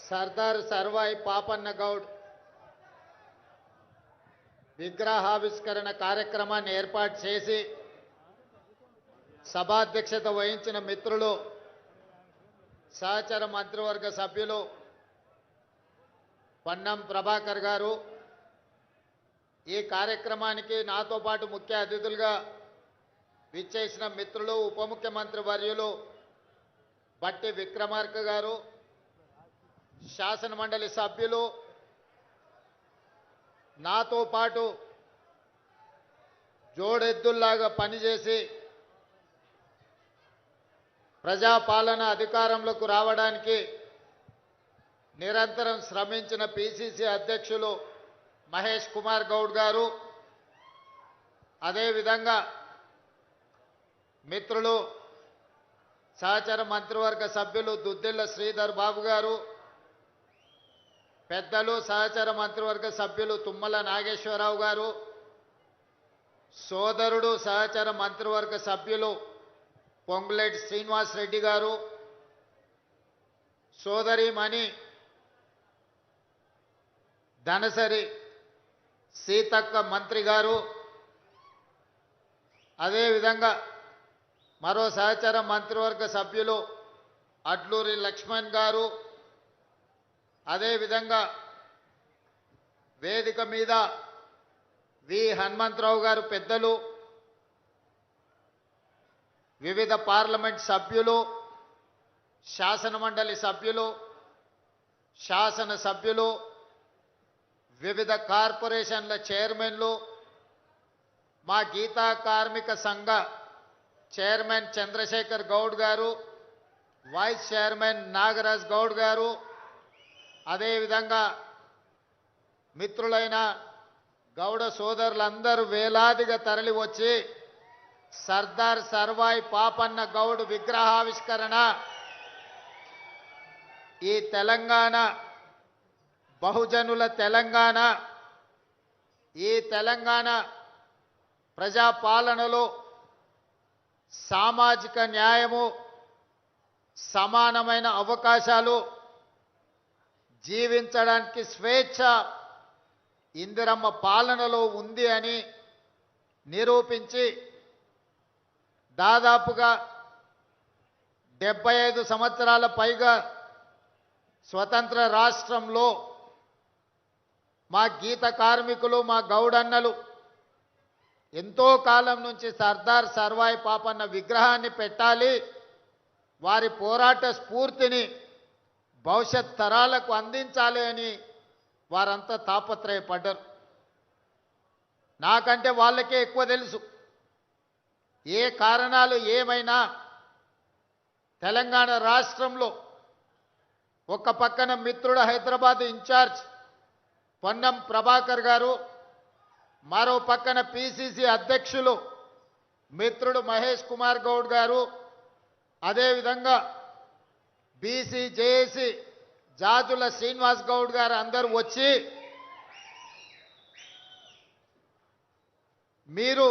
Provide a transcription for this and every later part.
సర్దార్ సర్వాయి పాపన్న గౌడ్ విగ్రహావిష్కరణ కార్యక్రమాన్ని ఏర్పాటు చేసి సభాధ్యక్షత వహించిన మిత్రులు సహచర మంత్రివర్గ సభ్యులు పొన్నం ప్రభాకర్ గారు, ఈ కార్యక్రమానికి నాతో పాటు ముఖ్య అతిథులుగా విచ్చేసిన మిత్రులు ఉప ముఖ్యమంత్రి వర్యులు బట్టి విక్రమార్క గారు, శాసన మండలి సభ్యులు, నాతో పాటు జోడెద్దుల్లాగా పనిచేసి ప్రజాపాలన అధికారంలోకి రావడానికి నిరంతరం శ్రమించిన పిసిసి అధ్యక్షులు మహేష్ కుమార్ గౌడ్ గారు, అదేవిధంగా మిత్రులు సహచర మంత్రివర్గ సభ్యులు దుద్దిళ్ల శ్రీధర్ బాబు గారు, పెద్దలు సహచర మంత్రివర్గ సభ్యులు తుమ్మల నాగేశ్వరరావు గారు, సోదరుడు సహచర మంత్రివర్గ సభ్యులు పొంగులేటి శ్రీనివాస్ రెడ్డి గారు, సోదరిమణి ధనసరి సీతక్క మంత్రి గారు, అదేవిధంగా మరో సహచర మంత్రివర్గ సభ్యులు అడ్లూరి లక్ష్మణ్ గారు, అదేవిధంగా వేదిక మీద వి హనుమంతరావు గారు పెద్దలు, వివిధ పార్లమెంట్ సభ్యులు, శాసన మండలి సభ్యులు, శాసన సభ్యులు, వివిధ కార్పొరేషన్ల చైర్మన్లు, మా గీతా కార్మిక సంఘ చైర్మన్ చంద్రశేఖర్ గౌడ్ గారు, వైస్ చైర్మన్ నాగరాజ్ గౌడ్ గారు, అదేవిధంగా మిత్రులైన గౌడ సోదరులందరూ వేలాదిగా తరలి వచ్చి సర్దార్ సర్వాయి పాపన్న గౌడ్ విగ్రహావిష్కరణ ఈ తెలంగాణ బహుజనుల తెలంగాణ, ఈ తెలంగాణ ప్రజాపాలనలో సామాజిక న్యాయము, సమానమైన అవకాశాలు, జీవించడానికి స్వేచ్ఛ ఇందిరమ్మ పాలనలో ఉంది అని నిరూపించి దాదాపుగా 75 సంవత్సరాల పైగా స్వతంత్ర రాష్ట్రంలో మా గీత కార్మికులు, మా గౌడన్నలు ఎంతో కాలం నుంచి సర్దార్ సర్వాయి పాపన్న విగ్రహాన్ని పెట్టాలి, వారి పోరాట స్ఫూర్తిని భవిష్యత్ తరాలకు అందించాలి అని వారంతా తాపత్రయపడ్డారు. నాకంటే వాళ్ళకే ఎక్కువ తెలుసు. ఏ కారణాలు ఏమైనా తెలంగాణ రాష్ట్రంలో ఒక పక్కన మిత్రుడు హైదరాబాద్ ఇన్ఛార్జ్ పొన్నం ప్రభాకర్ గారు, మరో పక్కన పిసిసి అధ్యక్షులు మిత్రుడు మహేష్ కుమార్ గౌడ్ గారు, అదేవిధంగా బీసీ జేఏసీ జాజుల శ్రీనివాస్ గౌడ్ గారు అందరూ వచ్చి మీరు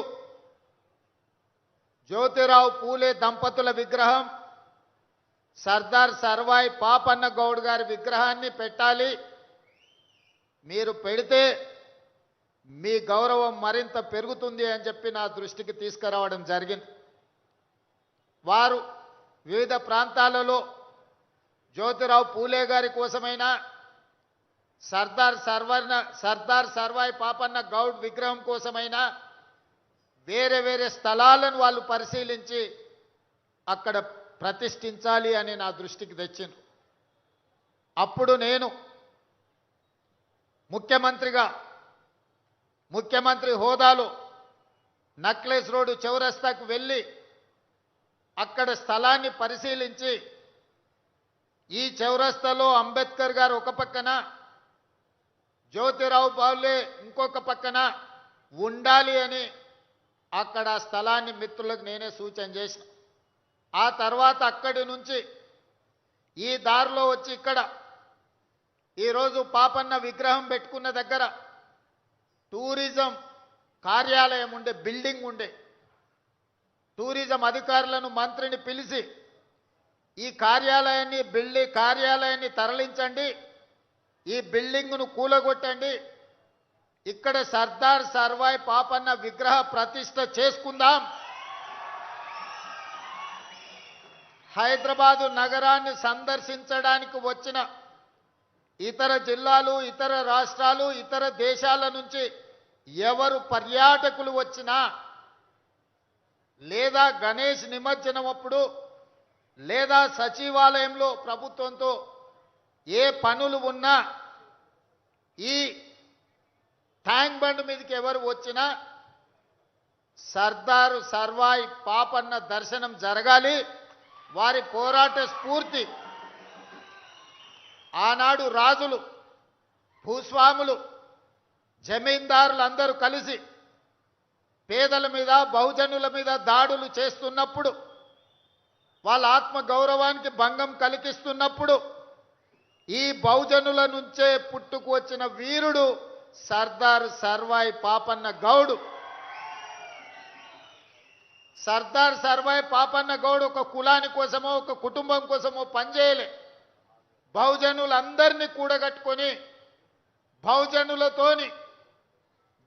జ్యోతిరావు పూలే దంపతుల విగ్రహం, సర్దార్ సర్వాయి పాపన్న గౌడ్ గారి విగ్రహాన్ని పెట్టాలి, మీరు పెడితే మీ గౌరవం మరింత పెరుగుతుంది అని చెప్పి నా దృష్టికి తీసుకురావడం జరిగింది. వారు వివిధ ప్రాంతాలలో జ్యోతిరావు పూలే గారి కోసమైనా సర్దార్ సర్వాయి పాపన్న గౌడ్ విగ్రహం కోసమైనా వేరే వేరే స్థలాలను వాళ్ళు పరిశీలించి అక్కడ ప్రతిష్ఠించాలి అని నా దృష్టికి తెచ్చింది. అప్పుడు నేను ముఖ్యమంత్రి హోదాలో నక్లెస్ రోడ్డు చౌరస్తాకు వెళ్ళి అక్కడ స్థలాన్ని పరిశీలించి ఈ చౌరస్తాలో అంబేద్కర్ గారు ఒక పక్కన, జ్యోతిరావు పూలే ఇంకొక పక్కన ఉండాలి అని అక్కడ ఆ స్థలాన్ని మిత్రులకు నేనే సూచన చేసిన. ఆ తర్వాత అక్కడి నుంచి ఈ దారిలో వచ్చి ఇక్కడ ఈరోజు పాపన్న విగ్రహం పెట్టుకున్న దగ్గర టూరిజం కార్యాలయం ఉండే, బిల్డింగ్ ఉండే, టూరిజం అధికారులను మంత్రిని పిలిచి ఈ కార్యాలయాన్ని తరలించండి, ఈ బిల్డింగ్ను కూలగొట్టండి, ఇక్కడ సర్దార్ సర్వాయి పాపన్న విగ్రహ ప్రతిష్ఠ చేసుకుందాం, హైదరాబాదు నగరాన్ని సందర్శించడానికి వచ్చిన ఇతర జిల్లాలు, ఇతర రాష్ట్రాలు, ఇతర దేశాల నుంచి ఎవరు పర్యాటకులు వచ్చినా, లేదా గణేష్ నిమజ్జనం అప్పుడు, లేదా సచివాలయంలో ప్రభుత్వంతో ఏ పనులు ఉన్నా ఈ ట్యాంక్ బండ్ మీదకి ఎవరు వచ్చినా సర్దారు సర్వాయి పాపన్న దర్శనం జరగాలి. వారి పోరాట స్ఫూర్తి ఆనాడు రాజులు, భూస్వాములు, జమీందారులందరూ కలిసి పేదల మీద, బహుజనుల మీద దాడులు చేస్తున్నప్పుడు, వాళ్ళ ఆత్మ గౌరవానికి భంగం కలిగిస్తున్నప్పుడు ఈ బహుజనుల నుంచే పుట్టుకు వచ్చిన వీరుడు సర్దార్ సర్వాయి పాపన్న గౌడు. సర్దార్ సర్వాయి పాపన్న గౌడ్ ఒక కులాని కోసమో ఒక కుటుంబం కోసమో పనిచేయలే. బహుజనులందరినీ కూడగట్టుకొని బహుజనులతోని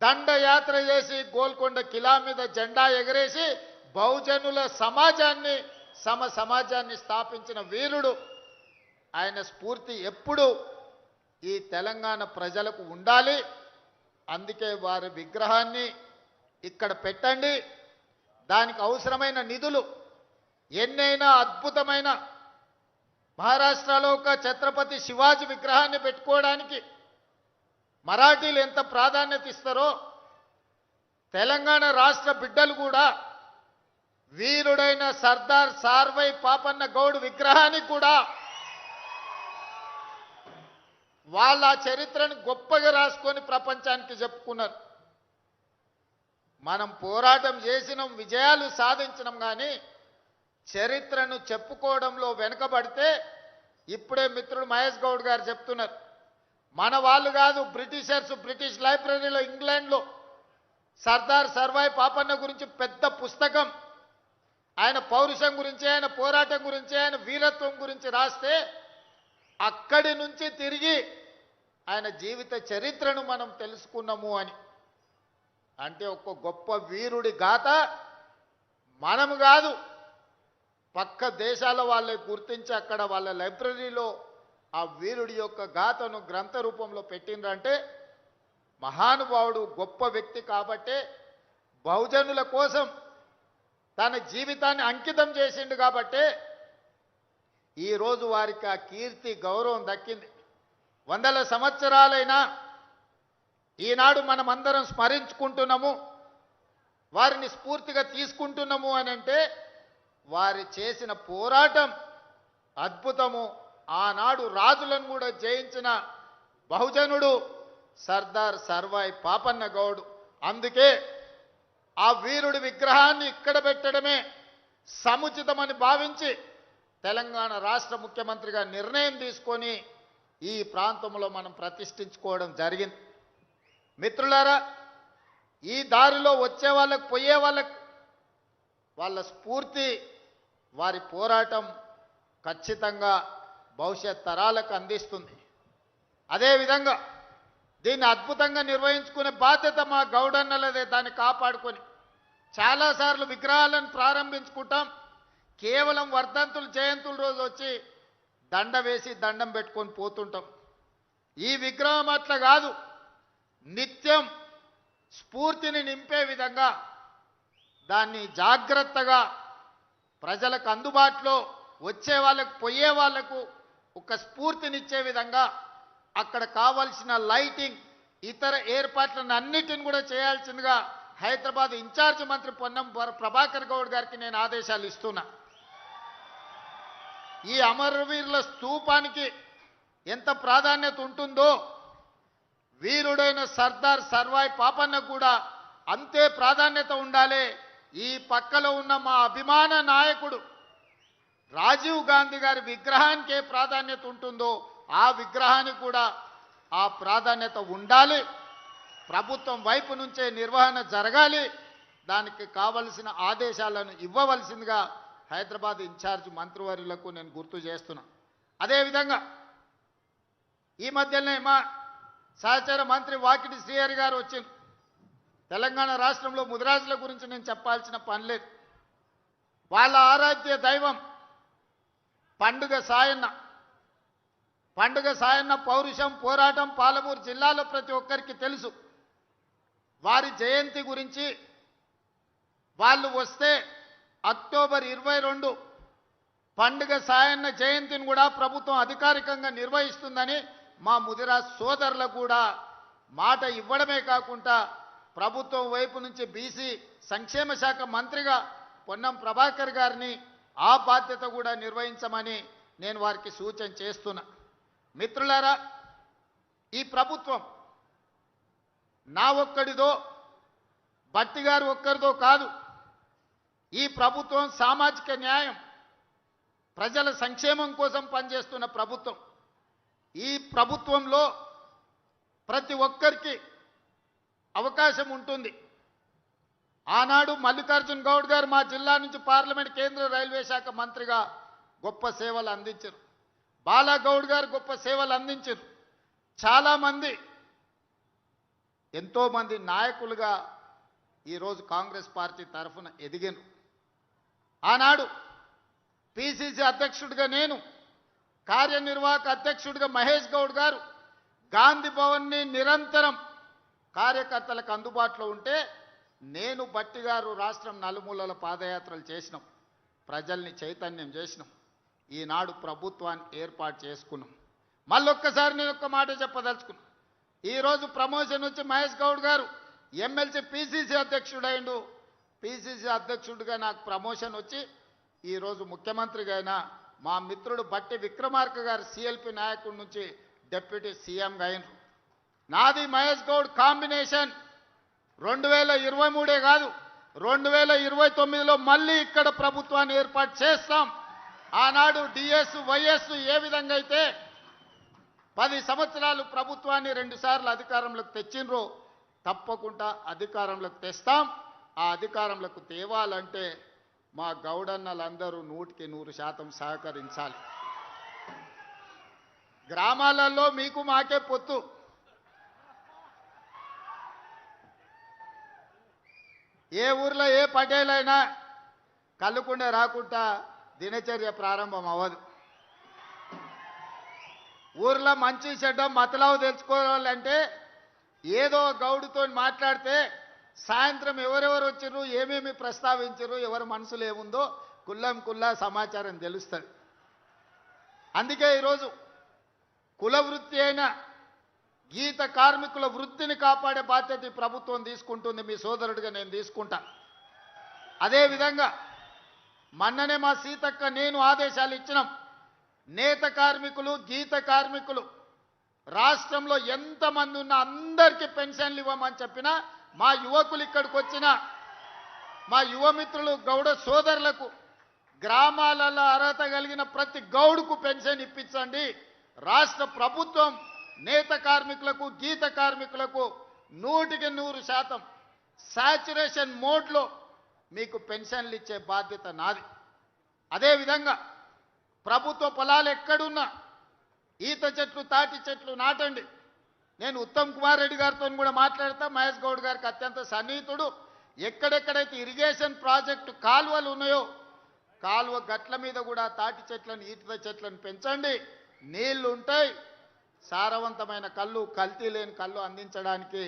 దండయాత్ర చేసి గోల్కొండ కిలా మీద జెండా ఎగరేసి బహుజనుల సమాజాన్ని స్థాపించిన వీరుడు. ఆయన స్ఫూర్తి ఎప్పుడు ఈ తెలంగాణ ప్రజలకు ఉండాలి. అందుకే వారి విగ్రహాన్ని ఇక్కడ పెట్టండి. దానికి అవసరమైన నిధులు ఎన్నైనా అద్భుతమైన మహారాష్ట్రలో ఒక ఛత్రపతి శివాజీ విగ్రహాన్ని పెట్టుకోవడానికి మరాఠీలు ఎంత ప్రాధాన్యత ఇస్తారో తెలంగాణ రాష్ట్ర బిడ్డలు కూడా వీరుడైన సర్దార్ సర్వాయి పాపన్న గౌడ్ విగ్రహానికి కూడా వాళ్ళ చరిత్రను గొప్పగా రాసుకొని ప్రపంచానికి చెప్పుకున్నారు. మనం పోరాటం చేసినాం, విజయాలు సాధించినాం, కానీ చరిత్రను చెప్పుకోవడంలో వెనుకబడితే ఇప్పుడే మిత్రుడు మహేష్ గౌడ్ గారు చెప్తున్నారు. మన వాళ్ళు కాదు, బ్రిటిష్ లైబ్రరీలో ఇంగ్లాండ్లో సర్దార్ సర్వాయి పాపన్న గురించి పెద్ద పుస్తకం, ఆయన పౌరుషం గురించి, ఆయన పోరాటం గురించి, ఆయన వీరత్వం గురించి రాస్తే అక్కడి నుంచి తిరిగి ఆయన జీవిత చరిత్రను మనం తెలుసుకున్నాము అని. అంటే ఒక గొప్ప వీరుడి గాథ మనం కాదు, పక్క దేశాల వాళ్ళే గుర్తించి అక్కడ వాళ్ళ లైబ్రరీలో ఆ వీరుడి యొక్క గాథను గ్రంథ రూపంలో పెట్టిండ్రంటే మహానుభావుడు, గొప్ప వ్యక్తి కాబట్టే బహుజనుల కోసం తన జీవితాన్ని అంకితం చేసిండు కాబట్టే ఈరోజు వారికి ఆ కీర్తి, గౌరవం దక్కింది. వందల సంవత్సరాలైనా ఈనాడు మనమందరం స్మరించుకుంటున్నాము, వారిని స్ఫూర్తిగా తీసుకుంటున్నాము అని అంటే వారి చేసిన పోరాటం అద్భుతము. ఆనాడు రాజులను కూడా జయించిన బహుజనుడు సర్దార్ సర్వాయి పాపన్న గౌడ్. అందుకే ఆ వీరుడి విగ్రహాన్ని ఇక్కడ పెట్టడమే సముచితమని భావించి తెలంగాణ రాష్ట్ర ముఖ్యమంత్రిగా నిర్ణయం తీసుకొని ఈ ప్రాంతంలో మనం ప్రతిష్ఠించుకోవడం జరిగింది. మిత్రులారా, ఈ దారిలో వచ్చే వాళ్ళకు, పోయే వాళ్ళకు వాళ్ళ స్ఫూర్తి, వారి పోరాటం ఖచ్చితంగా భవిష్యత్ తరాలకు అందిస్తుంది. అదేవిధంగా దీన్ని అద్భుతంగా నిర్వహించుకునే బాధ్యత మా గౌడన్నలదే. దాన్ని కాపాడుకొని చాలాసార్లు విగ్రహాలను ప్రారంభించుకుంటాం, కేవలం వర్ధంతులు, జయంతుల రోజు వచ్చి దండ వేసి దండం పెట్టుకొని పోతుంటాం. ఈ విగ్రహం అట్లా కాదు, నిత్యం స్ఫూర్తిని నింపే విధంగా దాన్ని జాగ్రత్తగా ప్రజలకు అందుబాటులో, వచ్చే వాళ్ళకు, పోయే వాళ్లకు ఒక స్ఫూర్తినిచ్చే విధంగా అక్కడ కావాల్సిన లైటింగ్, ఇతర ఏర్పాట్లను అన్నిటిని కూడా చేయాల్సిందిగా హైదరాబాద్ ఇన్ఛార్జ్ మంత్రి పొన్నం ప్రభాకర్ గౌడ్ గారికి నేను ఆదేశాలు ఇస్తున్నా. ఈ అమరవీరుల స్తూపానికి ఎంత ప్రాధాన్యత ఉంటుందో వీరుడైన సర్దార్ సర్వాయి పాపన్న కూడా అంతే ప్రాధాన్యత ఉండాలి. ఈ పక్కలో ఉన్న మా అభిమాన నాయకుడు రాజీవ్ గాంధీ గారి విగ్రహానికి ఏ ప్రాధాన్యత ఉంటుందో ఆ విగ్రహానికి కూడా ఆ ప్రాధాన్యత ఉండాలి. ప్రభుత్వం వైపు నుంచే నిర్వహణ జరగాలి. దానికి కావలసిన ఆదేశాలను ఇవ్వవలసిందిగా హైదరాబాద్ ఇన్ఛార్జ్ మంత్రివర్యులకు నేను గుర్తు చేస్తున్నా. అదేవిధంగా ఈ మధ్యనే మా సహచర మంత్రి వాకిటి శ్రీహరి గారు వచ్చింది. తెలంగాణ రాష్ట్రంలో ముదిరాజుల గురించి నేను చెప్పాల్సిన పని లేదు. వాళ్ళ ఆరాధ్య దైవం పండుగ సాయన్న పౌరుషం పోరాటం పాలమూరు జిల్లాలో ప్రతి ఒక్కరికి తెలుసు. వారి జయంతి గురించి వాళ్ళు వస్తే అక్టోబర్ 22 పండుగ సాయన్న జయంతిని కూడా ప్రభుత్వం అధికారికంగా నిర్వహిస్తుందని మా ముదిరాజ్ సోదరులకు కూడా మాట ఇవ్వడమే కాకుండా ప్రభుత్వం వైపు నుంచి బీసీ సంక్షేమ శాఖ మంత్రిగా పొన్నం ప్రభాకర్ గారిని ఆ బాధ్యత కూడా నిర్వహించమని నేను వారికి సూచన చేస్తున్నా. మిత్రులారా, ఈ ప్రభుత్వం నా ఒక్కడిదో భట్టి గారు ఒక్కరిదో కాదు. ఈ ప్రభుత్వం సామాజిక న్యాయం ప్రజల సంక్షేమం కోసం పనిచేస్తున్న ప్రభుత్వం. ఈ ప్రభుత్వంలో ప్రతి ఒక్కరికి అవకాశం ఉంటుంది. ఆనాడు మల్లికార్జున్ గౌడ్ గారు మా జిల్లా నుంచి పార్లమెంట్ కేంద్ర రైల్వే శాఖ మంత్రిగా గొప్ప సేవలు అందించారు. బాలాగౌడ్ గారు గొప్ప సేవలు అందించారు. చాలామంది ఎంతోమంది నాయకులుగా ఈరోజు కాంగ్రెస్ పార్టీ తరఫున ఎదిగాను. ఆనాడు పిసిసి అధ్యక్షుడిగా నేను, కార్యనిర్వాహక అధ్యక్షుడిగా మహేష్ గౌడ్ గారు గాంధీ భవన్ని నిరంతరం కార్యకర్తలకు అందుబాటులో ఉంటే నేను భట్టి గారు రాష్ట్రం నలుమూలల పాదయాత్రలు చేసినాం, ప్రజల్ని చైతన్యం చేసినాం. ఈనాడు ప్రభుత్వాన్ని ఏర్పాటు చేసుకున్నాం. మళ్ళొక్కసారి నేను ఒక్క మాట చెప్పదలుచుకున్నాను. ఈరోజు ప్రమోషన్ వచ్చి మహేష్ గౌడ్ గారు ఎమ్మెల్సీ పిసిసి అధ్యక్షుడైండు. పిసిసి అధ్యక్షుడిగా నాకు ప్రమోషన్ వచ్చి ఈరోజు ముఖ్యమంత్రిగా అయినా మా మిత్రుడు బట్టి విక్రమార్క గారు సిఎల్పి నాయకుడి నుంచి డిప్యూటీ సీఎంగా అయినరు. నాది మహేష్ గౌడ్ కాంబినేషన్ 2023 కాదు 2029లో మళ్ళీ ఇక్కడ ప్రభుత్వాన్ని ఏర్పాటు చేస్తాం. ఆనాడు డిఎస్ వైఎస్ ఏ విధంగా అయితే 10 సంవత్సరాలు ప్రభుత్వాన్ని 2 సార్లు అధికారంలోకి తెచ్చిండ్రో తప్పకుండా అధికారంలోకి తెస్తాం. ఆ అధికారంలోకి తేవాలంటే మా గౌడన్నలందరూ 100% సహకరించాలి. గ్రామాలలో మీకు మాకే పొత్తు. ఏ ఊర్లో ఏ పటేలైనా కళ్ళుకుండే రాకుండా దినచర్య ప్రారంభం అవ్వదు. ఊర్లో మంచి చెడ్డ మతలావు తెలుసుకోవాలంటే ఏదో గౌడుతో మాట్లాడితే సాయంత్రం ఎవరెవరు వచ్చారు, ఏమేమి ప్రస్తావించారు, ఎవరి మనసులో ఏముందో కుల్లా సమాచారం తెలుస్తుంది. అందుకే ఈరోజు కుల వృత్తి అయిన గీత కార్మికుల వృత్తిని కాపాడే బాధ్యత ఈ ప్రభుత్వం తీసుకుంటుంది. మీ సోదరుడిగా నేను తీసుకుంటా. అదేవిధంగా మొన్ననే మా సీతక్క నేను ఆదేశాలు ఇచ్చినాం. నేత కార్మికులు, గీత కార్మికులు రాష్ట్రంలో ఎంతమంది ఉన్నా అందరికీ పెన్షన్లు ఇవ్వమని చెప్పినా మా యువకులు ఇక్కడికి వచ్చిన మా యువమిత్రులు గౌడ సోదరులకు గ్రామాలలో అర్హత కలిగిన ప్రతి గౌడుకు పెన్షన్ ఇప్పించండి. రాష్ట్ర ప్రభుత్వం నేత కార్మికులకు, గీత కార్మికులకు 100% సాచురేషన్ మోడ్లో మీకు పెన్షన్లు ఇచ్చే బాధ్యత నాది. అదేవిధంగా ప్రభుత్వ పొలాలు ఎక్కడున్నా ఈత చెట్లు, తాటి చెట్లు నాటండి. నేను ఉత్తమ్ కుమార్ రెడ్డి గారితో కూడా మాట్లాడతా. మహేష్ గౌడ్ గారికి అత్యంత సన్నిహితుడు. ఎక్కడెక్కడైతే ఇరిగేషన్ ప్రాజెక్టు కాలువలు ఉన్నాయో కాలువ గట్ల మీద కూడా తాటి చెట్లను, ఈత చెట్లను పెంచండి. నీళ్లు ఉంటాయి. సారవంతమైన కళ్ళు, కల్తీ లేని కళ్ళు అందించడానికి,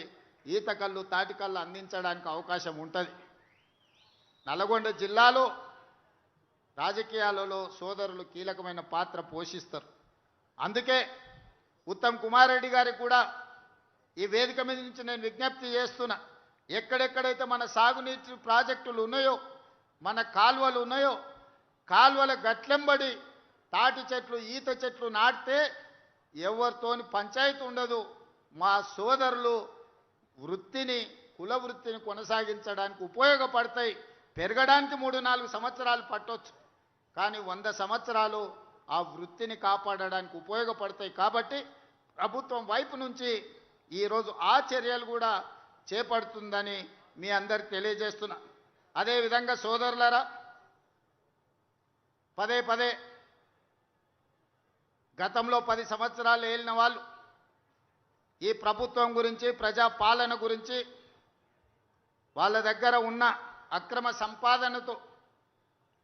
ఈత కళ్ళు, తాటి కళ్ళు అందించడానికి అవకాశం ఉంటుంది. నల్గొండ జిల్లాలో రాజకీయాలలో సోదరులు కీలకమైన పాత్ర పోషిస్తారు. అందుకే ఉత్తమ్ కుమార్ రెడ్డి గారికి కూడా ఈ వేదిక మీద నుంచి నేను విజ్ఞప్తి చేస్తున్నా. ఎక్కడెక్కడైతే మన సాగునీటి ప్రాజెక్టులు ఉన్నాయో, మన కాలువలు ఉన్నాయో, కాలువల గట్లెంబడి తాటి చెట్లు, ఈత చెట్లు నాటితే ఎవరితోని పంచాయతీ ఉండదు. మా సోదరులు వృత్తిని, కుల వృత్తిని కొనసాగించడానికి ఉపయోగపడతాయి. పెరగడానికి 3-4 సంవత్సరాలు పట్టొచ్చు, కానీ 100 సంవత్సరాలు ఆ వృత్తిని కాపాడడానికి ఉపయోగపడతాయి. కాబట్టి ప్రభుత్వం వైపు నుంచి ఈరోజు ఆ చర్యలు కూడా చేపడుతుందని మీ అందరికి తెలియజేస్తున్నా. అదేవిధంగా సోదరులారా, పదే పదే గతంలో 10 సంవత్సరాలు ఏలిన వాళ్ళు ఈ ప్రభుత్వం గురించి ప్రజా పాలన గురించి వాళ్ళ దగ్గర ఉన్న అక్రమ సంపాదనతో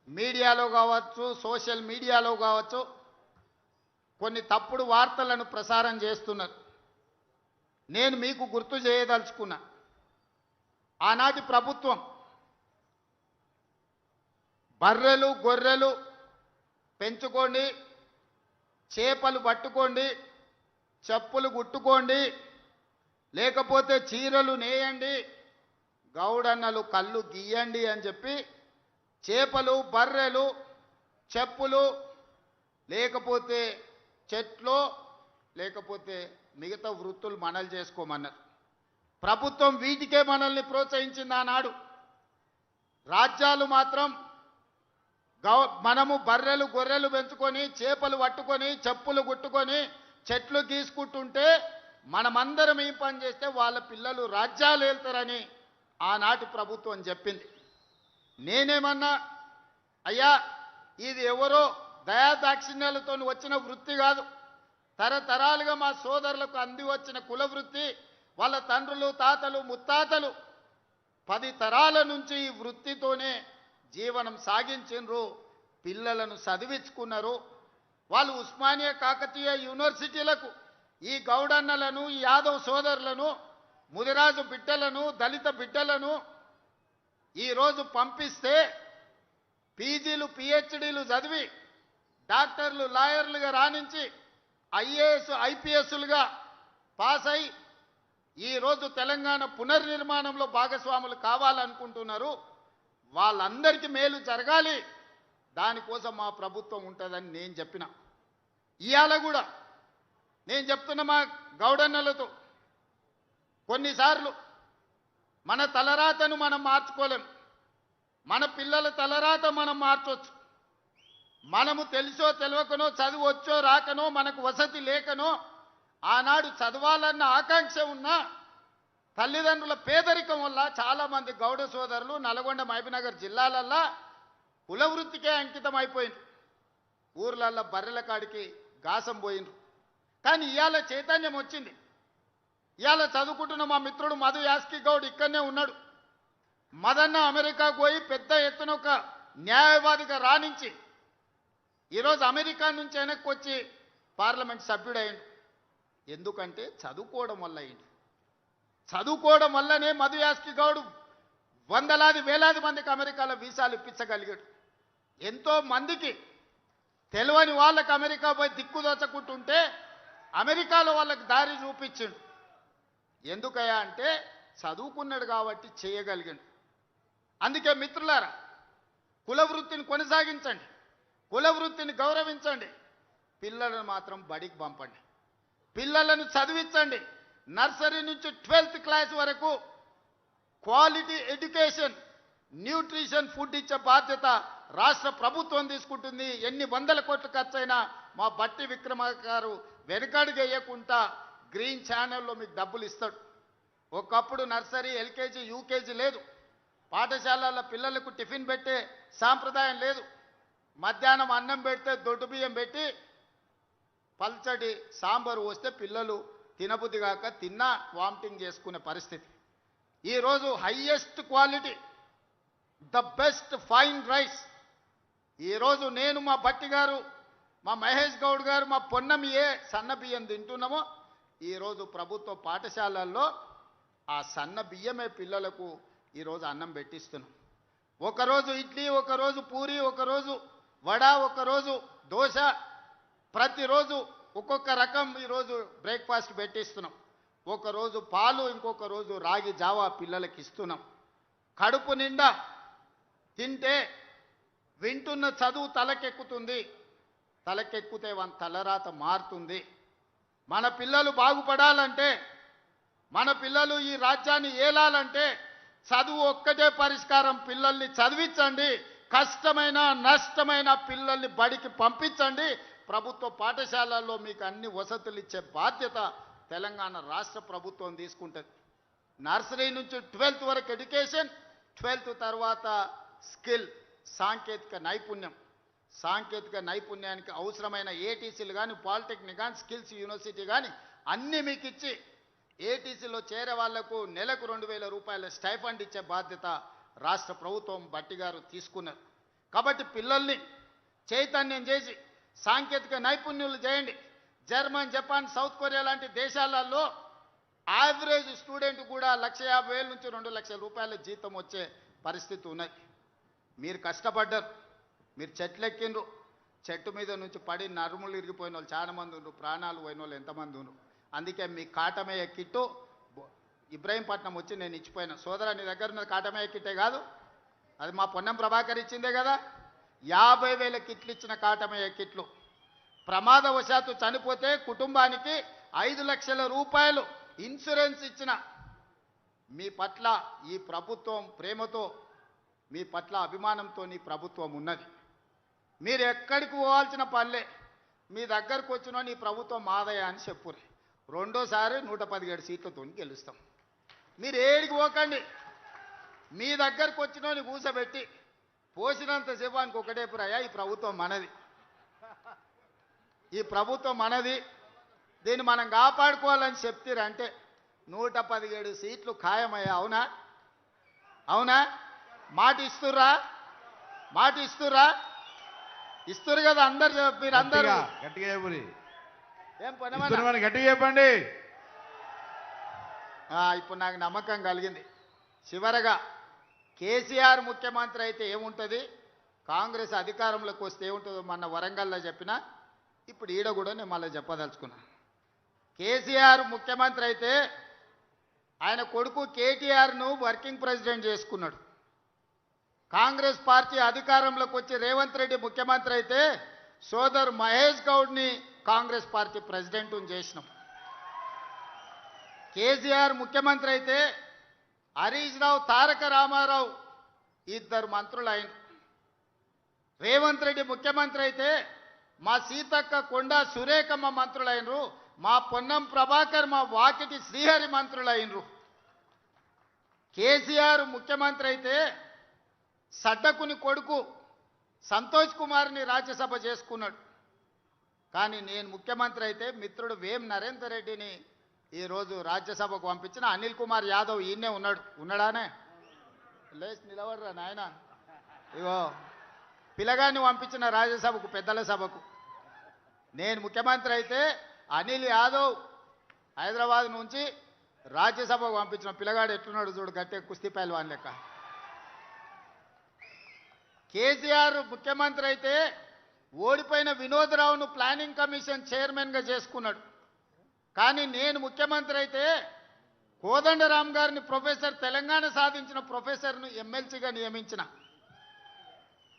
మీడియాలో కావచ్చు సోషల్ మీడియాలో కావచ్చు కొన్ని తప్పుడు వార్తలను ప్రసారం చేస్తున్నారు. నేను మీకు గుర్తు చేయదలుచుకున్నా, ఆనాటి ప్రభుత్వం బర్రెలు గొర్రెలు పెంచుకోండి, చేపలు పట్టుకోండి, చెప్పులు కుట్టుకోండి, లేకపోతే చీరలు నేయండి, గౌడన్నలు కళ్ళు గీయండి అని చెప్పి చేపలు బర్రెలు చెప్పులు లేకపోతే చెట్లు లేకపోతే మిగతా వృత్తులు మనలు చేసుకోమన్నారు. ప్రభుత్వం వీటికే మనల్ని ప్రోత్సహించింది ఆనాడు. రాజ్యాలు మాత్రం మనము బర్రెలు గొర్రెలు పెంచుకొని చేపలు పట్టుకొని చెప్పులు కుట్టుకొని చెట్లు గీసుకుంటుంటే మనమందరం ఏం పని చేస్తే వాళ్ళ పిల్లలు రాజ్యాలు వెళ్తారని ఆనాటి ప్రభుత్వం చెప్పింది. నేనేమన్నా అయ్యా ఇది ఎవరో దయాదాక్షిణ్యాలతో వచ్చిన వృత్తి కాదు, తరతరాలుగా మా సోదరులకు అంది వచ్చిన కుల వృత్తి. వాళ్ళ తండ్రులు తాతలు ముత్తాతలు 10 తరాల నుంచి ఈ వృత్తితోనే జీవనం సాగించిండ్రు, పిల్లలను చదివించుకున్నారు. వాళ్ళు ఉస్మానియా కాకతీయ యూనివర్సిటీలకు ఈ గౌడన్నలను ఈ యాదవ్ సోదరులను ముదిరాజు బిడ్డలను దళిత బిడ్డలను ఈరోజు పంపిస్తే పీజీలు పిహెచ్డీలు చదివి డాక్టర్లు లాయర్లుగా రాణించి ఐఏఎస్ ఐపీఎస్లుగా పాస్ అయి ఈరోజు తెలంగాణ పునర్నిర్మాణంలో భాగస్వాములు కావాలనుకుంటున్నారు. వాళ్ళందరికీ మేలు జరగాలి, దానికోసం మా ప్రభుత్వం ఉంటుందని నేను చెప్పిన. ఇవాళ కూడా నేను చెప్తున్న మా గౌడన్నలతో కొన్నిసార్లు మన తలరాతను మనం మార్చుకోలేం, మన పిల్లల తలరాత మనం మార్చవచ్చు. మనము తెలుసో తెలియకనో చదువు వచ్చో రాకనో మనకు వసతి లేకనో ఆనాడు చదవాలన్న ఆకాంక్ష ఉన్న తల్లిదండ్రుల పేదరికం వల్ల చాలామంది గౌడ సోదరులు నల్గొండ మహబూబ్నగర్ జిల్లాలల్లో కుల వృత్తికే అంకితం అయిపోయింది. ఊర్లల్లో బర్రెల కాడికి గాసం పోయినరు. కానీ ఇవాళ చైతన్యం వచ్చింది. ఇవాళ చదువుకుంటున్న మా మిత్రుడు మధు యాస్కి గౌడ్ ఇక్కడనే ఉన్నాడు. మదన్న అమెరికాకు పోయి పెద్ద ఎత్తున ఒక న్యాయవాదిగా రాణించి ఈరోజు అమెరికా నుంచి వెనక్కి వచ్చి పార్లమెంట్ సభ్యుడయ్యిండు. ఎందుకంటే చదువుకోవడం వల్ల అయ్యిండు. చదువుకోవడం వల్లనే మధు యాస్కి గౌడ్ వందలాది వేలాది మందికి అమెరికాలో వీసాలు ఇప్పించగలిగాడు. ఎంతో మందికి తెలియని వాళ్ళకి అమెరికా పోయి దిక్కుదోచకుంటుంటే అమెరికాలో వాళ్ళకి దారి చూపించిండు. ఎందుకయ్యా అంటే చదువుకున్నాడు కాబట్టి చేయగలిగాడు. అందుకే మిత్రులారా, కుల వృత్తిని కొనసాగించండి, కుల వృత్తిని గౌరవించండి, పిల్లలను మాత్రం బడికి పంపండి, పిల్లలను చదివించండి. నర్సరీ నుంచి 12th క్లాస్ వరకు క్వాలిటీ ఎడ్యుకేషన్ న్యూట్రిషన్ ఫుడ్ ఇచ్చే బాధ్యత రాష్ట్ర ప్రభుత్వం తీసుకుంటుంది. ఎన్ని వందల కోట్ల ఖర్చైనా మా బట్టి విక్రమార్క గారు వెనకడుగు వేయకుండా గ్రీన్ ఛానల్లో మీకు డబ్బులు ఇస్తాడు. ఒకప్పుడు నర్సరీ ఎల్కేజీ యూకేజీ లేదు, పాఠశాలల పిల్లలకు టిఫిన్ పెట్టే సాంప్రదాయం లేదు. మధ్యాహ్నం అన్నం పెడితే దొడ్డు బియ్యం పెట్టి పల్చటి సాంబారు వస్తే పిల్లలు తినబుద్ధి కాక తిన్నా వామిటింగ్ చేసుకునే పరిస్థితి. ఈరోజు highest quality the best fine rice ఈరోజు నేను మా బట్టి గారు మా మహేష్ గౌడ్ గారు మా పొన్నం ఏ సన్న బియ్యం తింటున్నామో ఈరోజు ప్రభుత్వ పాఠశాలల్లో ఆ సన్న బియ్యమే పిల్లలకు ఈరోజు అన్నం పెట్టిస్తున్నాం. ఒకరోజు ఇడ్లీ, ఒకరోజు పూరి, ఒకరోజు వడ, ఒకరోజు దోశ, ప్రతిరోజు ఒక్కొక్క రకం ఈరోజు బ్రేక్ఫాస్ట్ పెట్టిస్తున్నాం. ఒకరోజు పాలు, ఇంకొక రోజు రాగి జావా పిల్లలకి ఇస్తున్నాం. కడుపు నిండా తింటే వింటున్న చదువు తలకెక్కుతుంది, తలకెక్కితే వాళ్ళ తలరాత మారుతుంది. మన పిల్లలు బాగుపడాలంటే, మన పిల్లలు ఈ రాజ్యాన్ని ఏలాలంటే చదువు ఒక్కటే పరిష్కారం. పిల్లల్ని చదివించండి, కష్టమైన నష్టమైన పిల్లల్ని బడికి పంపించండి. ప్రభుత్వ పాఠశాలల్లో మీకు అన్ని వసతులు ఇచ్చే బాధ్యత తెలంగాణ రాష్ట్ర ప్రభుత్వం తీసుకుంటుంది. నర్సరీ నుంచి 12th వరకు ఎడ్యుకేషన్, 12th తర్వాత స్కిల్ సాంకేతిక నైపుణ్యం. సాంకేతిక నైపుణ్యానికి అవసరమైన ఏటీసీలు కానీ పాలిటెక్నిక్ కానీ స్కిల్స్ యూనివర్సిటీ కానీ అన్నీ మీకు ఇచ్చి ఏటీసీలో చేరే వాళ్లకు నెలకు 2,000 రూపాయల స్టైఫండ్ ఇచ్చే బాధ్యత రాష్ట్ర ప్రభుత్వం భట్టి గారు తీసుకున్నారు. కాబట్టి పిల్లల్ని చైతన్యం చేసి సాంకేతిక నైపుణ్యులు చేయండి. జర్మన్, జపాన్, సౌత్ కొరియా లాంటి దేశాలలో యావరేజ్ స్టూడెంట్ కూడా 1,50,000 నుంచి 2,00,000 రూపాయల జీతం వచ్చే పరిస్థితి ఉన్నది. మీరు కష్టపడ్డారు, మీరు చెట్లెక్కిండ్రు, చెట్టు మీద నుంచి పడి నరుములు ఇరిగిపోయిన వాళ్ళు చాలా మంది ఉన్నారు, ప్రాణాలు పోయిన వాళ్ళు ఎంతమంది ఉన్నారు. అందుకే మీ కాటమయ్య కిట్టు ఇబ్రాహీంపట్నం వచ్చి నేను ఇచ్చిపోయినా. సోదరా, నీ దగ్గర ఉన్న కాటమయ్య కిట్టే కాదు, అది మా పొన్నం ప్రభాకర్ ఇచ్చిందే కదా. 50,000 కిట్లు ఇచ్చిన కాటమయ్య కిట్లు. ప్రమాదవశాత్తు చనిపోతే కుటుంబానికి 5 లక్షల రూపాయలు ఇన్సూరెన్స్ ఇచ్చిన మీ పట్ల ఈ ప్రభుత్వం ప్రేమతో, మీ పట్ల అభిమానంతో నీ ప్రభుత్వం ఉన్నది. మీరు ఎక్కడికి పోవాల్సిన పనిలే, మీ దగ్గరకు వచ్చిన నీ ప్రభుత్వం మాదయ అని చెప్పురు. రెండోసారి 117 సీట్లతో గెలుస్తాం. మీరు ఏడికి పోకండి, మీ దగ్గరకు వచ్చిన కూసబెట్టి పోసినంత శివానికి ఒకటే పురయ్యా, ఈ ప్రభుత్వం మనది, ఈ ప్రభుత్వం మనది, దీన్ని మనం కాపాడుకోవాలని చెప్తారంటే 117 సీట్లు ఖాయమయ్యా. అవునా? అవునా? మాట ఇస్తుర్రా? మాట ఇస్తుర్రా? ఇస్తురు కదా అందరు. మీరు అందరూ గట్టిగా ఏం పని గట్టిగా చెప్పండి. ఇప్పుడు నాకు నమ్మకం కలిగింది. చివరగా కేసీఆర్ ముఖ్యమంత్రి అయితే ఏముంటుంది, కాంగ్రెస్ అధికారంలోకి వస్తే ఏముంటుందో మొన్న వరంగల్లో చెప్పినా, ఇప్పుడు ఈడ కూడా నేను మళ్ళీ చెప్పదలుచుకున్నా. కేసీఆర్ ముఖ్యమంత్రి అయితే ఆయన కొడుకు కేటీఆర్ను వర్కింగ్ ప్రెసిడెంట్ చేసుకున్నాడు. కాంగ్రెస్ పార్టీ అధికారంలోకి వచ్చి రేవంత్ రెడ్డి ముఖ్యమంత్రి అయితే సోదరు మహేష్ గౌడ్ని కాంగ్రెస్ పార్టీ ప్రెసిడెంట్ను చేసినాం. కేసీఆర్ ముఖ్యమంత్రి అయితే హరీష్ రావు, తారక రామారావు 2 మంత్రులు అయిన. రేవంత్ రెడ్డి ముఖ్యమంత్రి అయితే మా సీతక్క, కొండా సురేఖమ్మ మంత్రులైనరు, మా పొన్నం ప్రభాకర్, మా వాకిటి శ్రీహరి మంత్రులైనరు. కేసీఆర్ ముఖ్యమంత్రి అయితే సడ్డకుని కొడుకు సంతోష్ కుమార్ని రాజ్యసభ చేసుకున్నాడు. కానీ నేను ముఖ్యమంత్రి అయితే మిత్రుడు వేం నరేందర్ రెడ్డిని ఈరోజు రాజ్యసభకు పంపించిన. అనిల్ కుమార్ యాదవ్ ఈయనే ఉన్నాడానే లేచి నిలబడరా నాయన. ఇగో పిల్లగాన్ని పంపించిన రాజ్యసభకు, పెద్దల సభకు. నేను ముఖ్యమంత్రి అయితే అనిల్ యాదవ్ హైదరాబాద్ నుంచి రాజ్యసభకు పంపించిన. పిల్లగాడు ఎట్లున్నాడు చూడు, గట్టే కుస్తీ పైల్వాన్ లెక్క. కేసీఆర్ ముఖ్యమంత్రి అయితే ఓడిపోయిన వినోదరావును ప్లానింగ్ కమిషన్ చైర్మన్గా చేసుకున్నాడు. కానీ నేను ముఖ్యమంత్రి అయితే కోదండరామ్ గారిని ప్రొఫెసర్, తెలంగాణ సాధించిన ప్రొఫెసర్ను ఎమ్మెల్సీగా నియమించిన.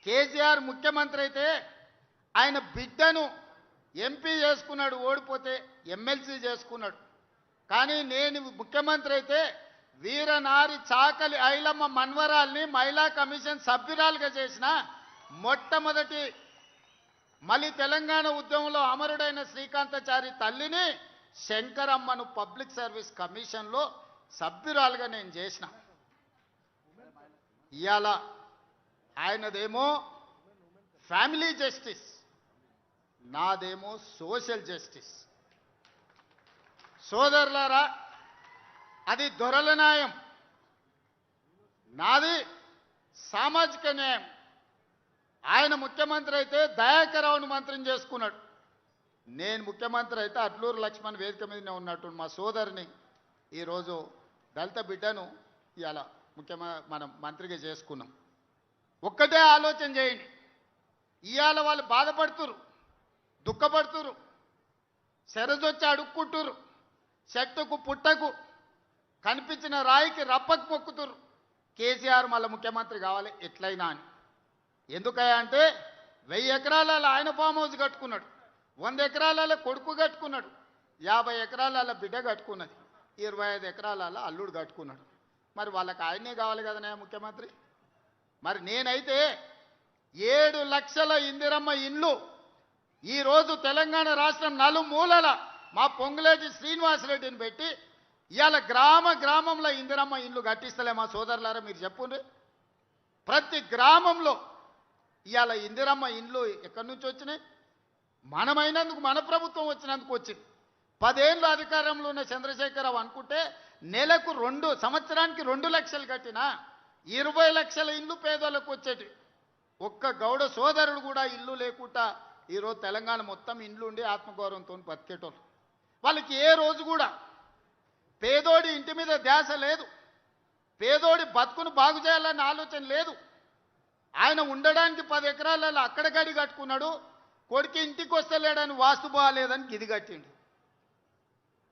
కేసీఆర్ ముఖ్యమంత్రి అయితే ఆయన బిడ్డను ఎంపీ చేసుకున్నాడు, ఓడిపోతే ఎమ్మెల్సీ చేసుకున్నాడు. కానీ నేను ముఖ్యమంత్రి అయితే వీరనారి చాకలి ఐలమ్మ మన్వరాల్ని మహిళా కమిషన్ సభ్యురాలుగా చేసిన. మొట్టమొదటి మళ్ళీ తెలంగాణ ఉద్యమంలో అమరుడైన శ్రీకాంతాచారి తల్లిని శంకరమ్మను పబ్లిక్ సర్వీస్ కమిషన్లో సభ్యురాలుగా నేను చేసిన. ఇవాళ ఆయనదేమో ఫ్యామిలీ జస్టిస్, నాదేమో సోషల్ జస్టిస్. సోదరులారా, అది దొరల న్యాయం, నాది సామాజిక న్యాయం. ఆయన ముఖ్యమంత్రి అయితే దయాకరావును మంత్రిని చేసుకున్నాడు. నేను ముఖ్యమంత్రి అయితే అట్లూరు లక్ష్మణ్ వేదిక మీదనే ఉన్నట్టు మా సోదరిని ఈరోజు దళిత బిడ్డను ఇవాళ మనం మంత్రిగా చేసుకున్నాం. ఒక్కటే ఆలోచన చేయండి, ఇవాళ వాళ్ళు బాధపడుతురు, దుఃఖపడుతురు, శరజొచ్చి అడుక్కుంటురు, చెట్టుకు పుట్టకు కనిపించిన రాయికి రప్పకు మొక్కుతురు. కేసీఆర్ మళ్ళీ ముఖ్యమంత్రి కావాలి ఎట్లయినా అని. ఎందుకయ్యా అంటే 1000 ఎకరాలలో ఆయన ఫామ్ హౌస్ కట్టుకున్నాడు, 100 ఎకరాలలో కొడుకు కట్టుకున్నాడు, 50 ఎకరాలలో బిడ్డ కట్టుకున్నది, 25 ఎకరాలలో అల్లుడు కట్టుకున్నాడు. మరి వాళ్ళకి ఆయనే కావాలి కదనే ముఖ్యమంత్రి. మరి నేనైతే 7 లక్షల ఇందిరమ్మ ఇండ్లు ఈరోజు తెలంగాణ రాష్ట్రం నలుమూలల మా పొంగులేటి శ్రీనివాసరెడ్డిని పెట్టి ఇవాళ గ్రామంలో ఇందిరమ్మ ఇండ్లు కట్టిస్తలే మా సోదరులారా, మీరు చెప్పుండ్రి. ప్రతి గ్రామంలో ఇవాళ ఇందిరమ్మ ఇండ్లు ఎక్కడి నుంచి వచ్చినాయి? మనమైనందుకు, మన ప్రభుత్వం వచ్చినందుకు వచ్చింది. 10 ఏళ్ళు అధికారంలో ఉన్న చంద్రశేఖరరావు అనుకుంటే నెలకు సంవత్సరానికి 2 లక్షలు కట్టినా 20 లక్షల ఇల్లు పేదోళ్ళకు వచ్చేటి. ఒక్క గౌడ సోదరుడు కూడా ఇల్లు లేకుండా ఈరోజు తెలంగాణ మొత్తం ఇండ్లు ఉండి ఆత్మగౌరవంతో బతికేటోళ్ళు. వాళ్ళకి ఏ రోజు కూడా పేదోడి ఇంటి మీద ధ్యాస లేదు, పేదోడి బతుకును బాగు చేయాలన్న ఆలోచన లేదు. ఆయన ఉండడానికి 10 ఎకరాలలో అక్కడ గడి కట్టుకున్నాడు, కొడుకు ఇంటికి వస్తలేడని వాస్తు బాగాలేదని గిది కట్టిండు.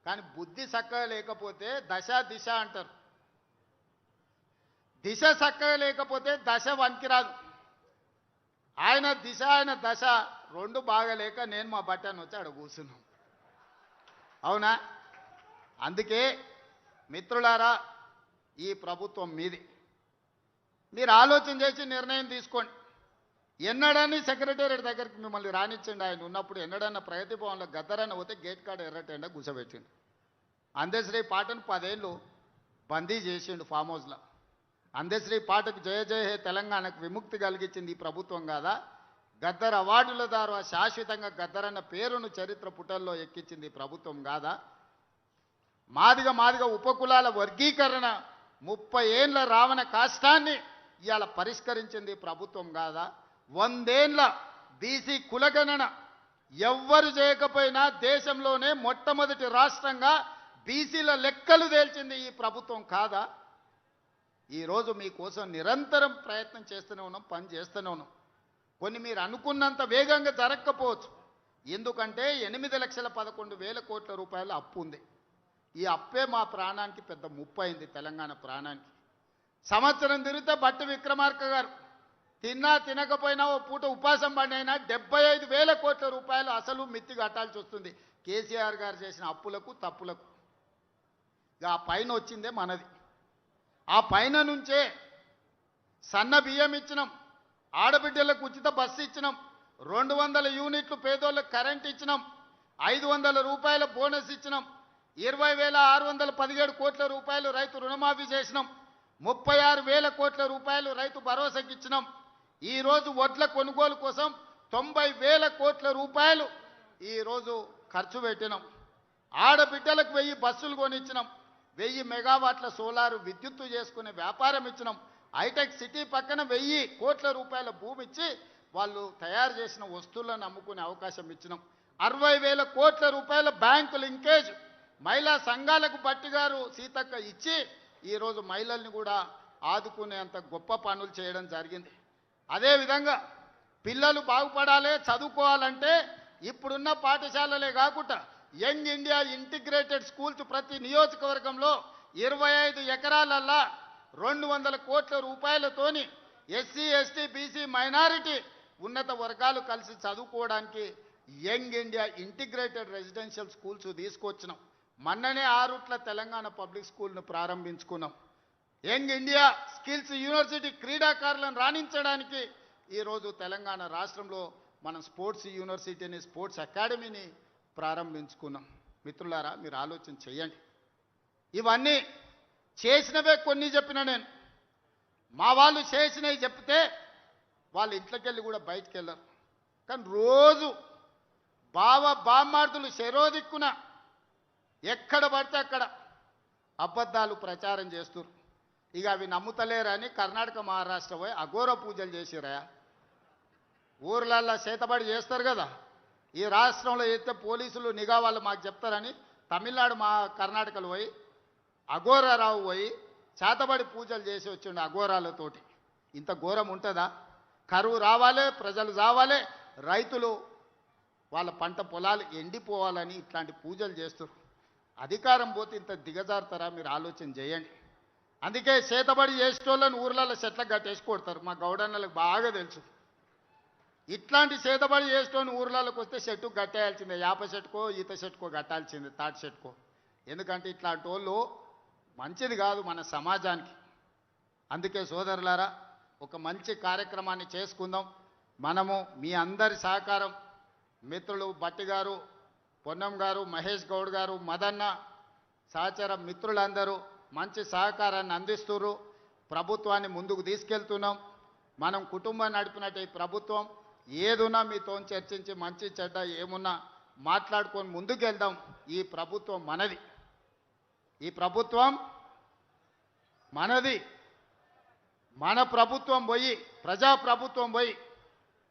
కానీ బుద్ధి చక్కగా లేకపోతే దశ దిశ అంటారు. దిశ చక్కగా లేకపోతే దశ వనికిరాదు. ఆయన దిశ ఆయన దశ 2 బాగలేక నేను మా బట్టాన్ని వచ్చి ఆడ కూర్చున్నాం. అవునా? అందుకే మిత్రులారా, ఈ ప్రభుత్వం మీది. మీరు ఆలోచన చేసి నిర్ణయం తీసుకోండి. ఎన్నడని సెక్రటేరియట్ దగ్గరికి మిమ్మల్ని రానిచ్చండి. ఆయన ఉన్నప్పుడు ఎన్నడన్నా ప్రగతి భవన్లో గద్దరన్న పోతే గేట్ కాడ ఎర్రటెండ గుసబెట్టిండు. అందశ్రీ పాటను 10 ఏళ్ళు బందీ చేసిండు ఫామ్ హౌస్లో. అందశ్రీ పాటకు జయ జయ హే తెలంగాణకు విముక్తి కలిగించింది ఈ ప్రభుత్వం కాదా? గద్దర్ అవార్డుల ద్వారా శాశ్వతంగా గద్దరన్న పేరును చరిత్ర పుటల్లో ఎక్కించింది ఈ ప్రభుత్వం కాదా? మాదిగ ఉపకులాల వర్గీకరణ 30 ఏళ్ల రావణ కాష్టాన్ని ఇవాళ పరిష్కరించింది ప్రభుత్వం కాదా? 100 ఏళ్ల బీసీ కులగణన ఎవ్వరు చేయకపోయినా దేశంలోనే మొట్టమొదటి రాష్ట్రంగా బీసీల లెక్కలు తేల్చింది ఈ ప్రభుత్వం కాదా? ఈరోజు మీకోసం నిరంతరం ప్రయత్నం చేస్తూనే ఉన్నాం, పని చేస్తూనే ఉన్నాం. కొన్ని మీరు అనుకున్నంత వేగంగా జరగకపోవచ్చు. ఎందుకంటే 8,11,000 కోట్ల రూపాయల అప్పు ఉంది. ఈ అప్పే మా ప్రాణానికి పెద్ద ముప్పు అయింది, తెలంగాణ ప్రాణానికి. సంవత్సరం తిరిగితే బట్టి విక్రమార్క గారు తిన్నా తినకపోయినా ఓ పూట ఉపాసం పడినైనా 75,000 కోట్ల రూపాయలు అసలు మిత్తి కట్టాల్సి వస్తుంది కేసీఆర్ గారు చేసిన అప్పులకు తప్పులకు. ఇక ఆ పైన వచ్చిందే మనది. ఆ పైన నుంచే సన్న బియ్యం ఇచ్చినాం, ఆడబిడ్డలకు ఉచిత బస్సు ఇచ్చినాం, 200 యూనిట్లు పేదోళ్ళకు కరెంట్ ఇచ్చినాం, 500 రూపాయల బోనస్ ఇచ్చినాం, 20,617 కోట్ల రూపాయలు రైతు రుణమాఫీ చేసినాం, 36,000 కోట్ల రూపాయలు రైతు భరోసాకి ఇచ్చినాం. ఈరోజు వడ్ల కొనుగోలు కోసం 90,000 కోట్ల రూపాయలు ఈరోజు ఖర్చు పెట్టినాం. ఆడబిడ్డలకు 1000 బస్సులు కొనిచ్చినాం, 1000 మెగావాట్ల సోలారు విద్యుత్తు చేసుకునే వ్యాపారం ఇచ్చినాం. హైటెక్ సిటీ పక్కన 1000 కోట్ల రూపాయల భూమి ఇచ్చి వాళ్ళు తయారు చేసిన వస్తువులను అమ్ముకునే అవకాశం ఇచ్చినాం. 60,000 కోట్ల రూపాయల బ్యాంకు లింకేజ్ మహిళా సంఘాలకు బట్టిగారు సీతక్క ఇచ్చి ఈరోజు మహిళల్ని కూడా ఆదుకునేంత గొప్ప పనులు చేయడం జరిగింది. అదేవిధంగా పిల్లలు బాగుపడాలి, చదువుకోవాలంటే ఇప్పుడున్న పాఠశాలలే కాకుండా యంగ్ ఇండియా ఇంటిగ్రేటెడ్ స్కూల్స్ ప్రతి నియోజకవర్గంలో 25 ఎకరాలల్లా 200 కోట్ల రూపాయలతోని ఎస్సీ ఎస్టీ బీసీ మైనారిటీ ఉన్నత వర్గాలు కలిసి చదువుకోవడానికి young India integrated residential schools తీసుకొచ్చినాం. మొన్ననే 6 తెలంగాణ పబ్లిక్ స్కూల్ను ప్రారంభించుకున్నాం. యంగ్ ఇండియా స్కిల్స్ యూనివర్సిటీ క్రీడాకారులను రాణించడానికి ఈరోజు తెలంగాణ రాష్ట్రంలో మనం స్పోర్ట్స్ యూనివర్సిటీని, స్పోర్ట్స్ అకాడమీని ప్రారంభించుకున్నాం. మిత్రులారా, మీరు ఆలోచన చేయండి. ఇవన్నీ చేసినవే కొన్ని చెప్పిన నేను. మా వాళ్ళు చేసినవి చెప్తే వాళ్ళ ఇంట్లోకి వెళ్ళి కూడా బయటికి వెళ్ళరు. కానీ రోజు బామ్మార్దులు శరోదిక్కున ఎక్కడ పడితే అక్కడ అబద్ధాలు ప్రచారం చేస్తున్నారు. ఇక అవి నమ్ముతలేరని కర్ణాటక మహారాష్ట్ర పోయి అఘోర పూజలు చేసిరా. ఊర్లల్లో చేతబడి చేస్తారు కదా, ఈ రాష్ట్రంలో అయితే పోలీసులు నిఘా వాళ్ళు మాకు చెప్తారని తమిళనాడు కర్ణాటకలో పోయి అఘోరారావు పోయి చేతబడి పూజలు చేసి వచ్చిండు అఘోరాలతోటి. ఇంత ఘోరం ఉంటుందా? కరువు రావాలి, ప్రజలు రావాలి, రైతులు వాళ్ళ పంట పొలాలు ఎండిపోవాలని ఇట్లాంటి పూజలు చేస్తారు. అధికారం పోతే ఇంత దిగజారుతారా? మీరు ఆలోచన చేయండి. అందుకే చేతబడి చేసేటోళ్ళని ఊర్లలో చెట్లకు కట్టేసి కొడతారు. మా గౌడన్నలకు బాగా తెలుసు. ఇట్లాంటి చేతబడి చేసేటోని ఊర్లలోకి వస్తే చెట్టుకు కట్టేయాల్సిందే, యాప చెట్టుకో ఈత చెట్టుకో కట్టాల్సిందే, తాటి చెట్టుకో. ఎందుకంటే ఇట్లాంటి వాళ్ళు మంచిది కాదు మన సమాజానికి. అందుకే సోదరులారా, ఒక మంచి కార్యక్రమాన్ని చేసుకుందాం. మనము మీ అందరి సహకారం, మిత్రులు బట్టి గారు, పొన్నం గారు, మహేష్ గౌడ్ గారు, మదన్న సహచర మిత్రులందరూ మంచి సహకారాన్ని అందిస్తున్నారు. ప్రభుత్వాన్ని ముందుకు తీసుకెళ్తున్నాం. మనం కుటుంబం నడిపినట్టు ఈ ప్రభుత్వం ఏదున్నా మీతో చర్చించి మంచి చెడ్డ ఏమున్నా మాట్లాడుకొని ముందుకెళ్దాం. ఈ ప్రభుత్వం మనది, ఈ ప్రభుత్వం మనది. మన ప్రభుత్వం పోయి ప్రజాప్రభుత్వం పోయి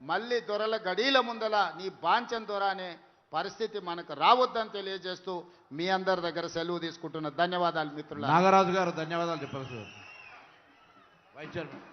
మళ్ళీ దొరల గడీల ముందల నీ బాంచం దొర అనే పరిస్థితి మనకు రావద్దని తెలియజేస్తూ మీ అందరి దగ్గర సెలవు తీసుకుంటున్న ధన్యవాదాలు మిత్రులు. నాగరాజు గారు ధన్యవాదాలు చెప్పారు. Vice chairman